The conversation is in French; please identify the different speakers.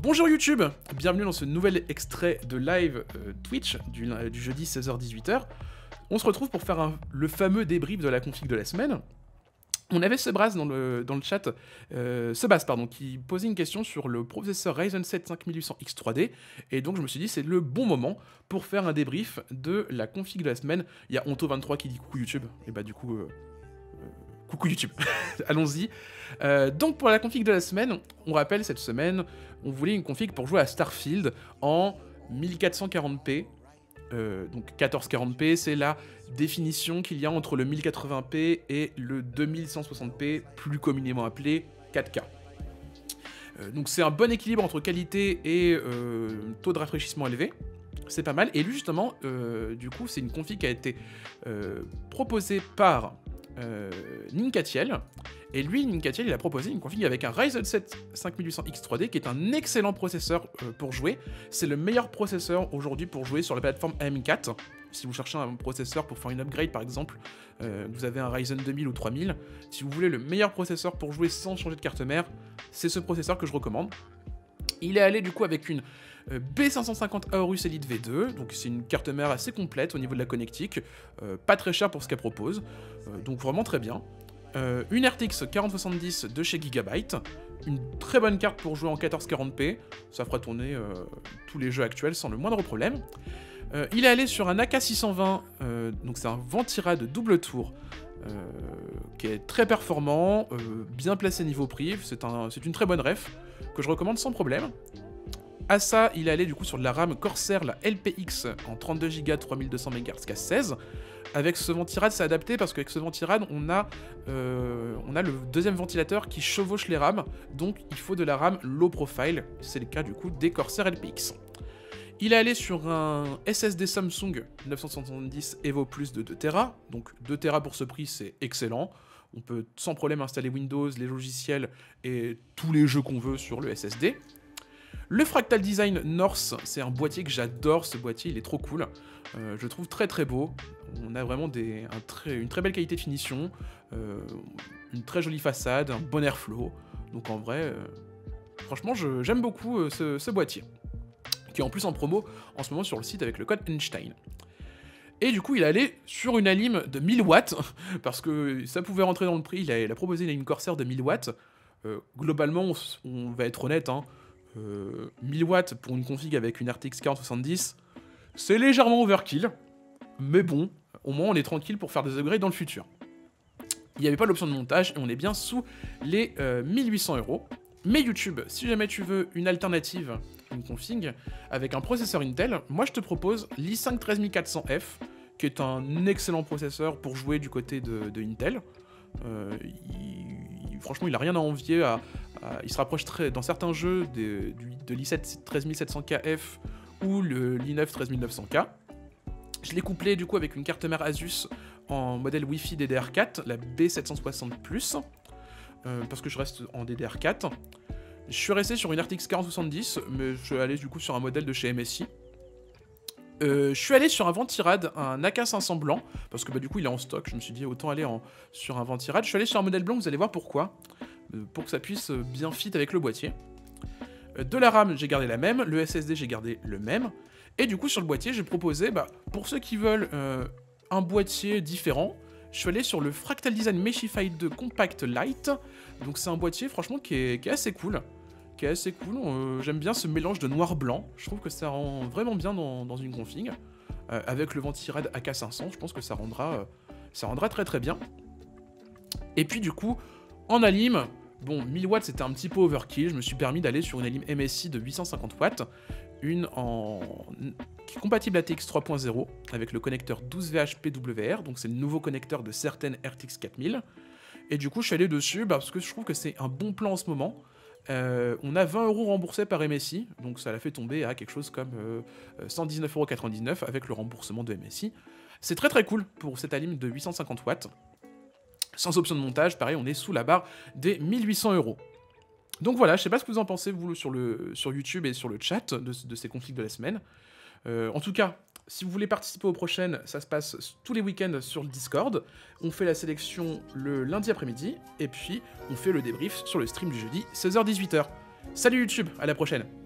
Speaker 1: Bonjour YouTube, bienvenue dans ce nouvel extrait de live Twitch du jeudi 16h-18h. On se retrouve pour faire le fameux débrief de la config de la semaine. On avait Sebas dans le chat, qui posait une question sur le processeur Ryzen 7 5800X 3D, et donc je me suis dit c'est le bon moment pour faire un débrief de la config de la semaine. Il y a Onto23 qui dit coucou YouTube, et bah du coup... coucou YouTube, allons-y. Donc pour la config de la semaine, on rappelle cette semaine, on voulait une config pour jouer à Starfield en 1440p. Donc 1440p, c'est la définition qu'il y a entre le 1080p et le 2160p, plus communément appelé 4K. Donc c'est un bon équilibre entre qualité et taux de rafraîchissement élevé. C'est pas mal. Et lui justement, du coup, c'est une config qui a été proposée par Ninkatiel, et lui, Ninkatiel, il a proposé une config avec un Ryzen 7 5800X 3D qui est un excellent processeur pour jouer. C'est le meilleur processeur aujourd'hui pour jouer sur la plateforme AM4. Si vous cherchez un processeur pour faire une upgrade par exemple, vous avez un Ryzen 2000 ou 3000. Si vous voulez le meilleur processeur pour jouer sans changer de carte mère, c'est ce processeur que je recommande. Il est allé du coup avec une B550 Aorus Elite V2, donc c'est une carte mère assez complète au niveau de la connectique, pas très cher pour ce qu'elle propose, donc vraiment très bien. Une RTX 4070 de chez Gigabyte, une très bonne carte pour jouer en 1440p, ça fera tourner tous les jeux actuels sans le moindre problème. Il est allé sur un AK620, donc c'est un Ventirad double tour, qui est très performant, bien placé niveau prix, c'est une très bonne ref, que je recommande sans problème. À ça, il est allé du coup sur de la RAM Corsair, la LPX en 32Go 3200 MHz casse 16. Avec ce Ventirad, c'est adapté parce qu'avec ce Ventirad, on a le deuxième ventilateur qui chevauche les RAM, donc il faut de la RAM low profile, c'est le cas du coup des Corsair LPX. Il est allé sur un SSD Samsung 970 Evo Plus de 2TB, donc 2TB pour ce prix, c'est excellent. On peut sans problème installer Windows, les logiciels et tous les jeux qu'on veut sur le SSD. Le Fractal Design North, c'est un boîtier que j'adore, ce boîtier, il est trop cool. Je le trouve très très beau. On a vraiment une très belle qualité de finition, une très jolie façade, un bon airflow. Donc en vrai, franchement, j'aime beaucoup ce boîtier, qui est en plus en promo en ce moment sur le site avec le code Einstein. Et du coup, il allait sur une Alim de 1000 watts, parce que ça pouvait rentrer dans le prix. Il a proposé une Corsair de 1000 watts. Globalement, on va être honnête, 1000 watts pour une config avec une RTX 4070, c'est légèrement overkill, mais bon, au moins on est tranquille pour faire des upgrades dans le futur. Il n'y avait pas l'option de montage et on est bien sous les 1800 €. Mais YouTube, si jamais tu veux une alternative, une config avec un processeur Intel, moi je te propose l'i5 13400F, qui est un excellent processeur pour jouer du côté de Intel. Franchement, il n'a rien à envier il se rapproche dans certains jeux de l'i7 13700KF ou le l'i9 13900K. Je l'ai couplé du coup avec une carte mère Asus en modèle Wi-Fi DDR4, la B760+, parce que je reste en DDR4. Je suis resté sur une RTX 4070, mais je suis allé du coup sur un modèle de chez MSI. Je suis allé sur un Ventirad, un AK500 blanc, parce que du coup il est en stock, je me suis dit autant aller sur un Ventirad. Je suis allé sur un modèle blanc, vous allez voir pourquoi, pour que ça puisse bien fit avec le boîtier. De la RAM, j'ai gardé la même, le SSD, j'ai gardé le même, et du coup sur le boîtier, j'ai proposé, pour ceux qui veulent un boîtier différent, je suis allé sur le Fractal Design Meshify 2 Compact Lite, donc c'est un boîtier franchement qui est assez cool. J'aime bien ce mélange de noir-blanc, je trouve que ça rend vraiment bien dans une config. Avec le Ventirad AK500, je pense que ça rendra très très bien. Et puis du coup, en Alim, bon, 1000 watts c'était un petit peu overkill, je me suis permis d'aller sur une Alim MSI de 850 watts, qui est compatible ATX 3.0, avec le connecteur 12VH-PWR, donc c'est le nouveau connecteur de certaines RTX 4000. Et du coup, je suis allé dessus parce que je trouve que c'est un bon plan en ce moment. On a 20 € remboursés par MSI, donc ça l'a fait tomber à quelque chose comme 119,99 € avec le remboursement de MSI. C'est très très cool pour cette Alim de 850 watts. Sans option de montage, pareil, on est sous la barre des 1800 €. Donc voilà, je sais pas ce que vous en pensez, vous, sur YouTube et sur le chat de ces configs de la semaine. En tout cas, Si vous voulez participer aux prochaines, ça se passe tous les week-ends sur le Discord. On fait la sélection le lundi après-midi, et puis on fait le débrief sur le stream du jeudi, 16h-18h. Salut YouTube, à la prochaine!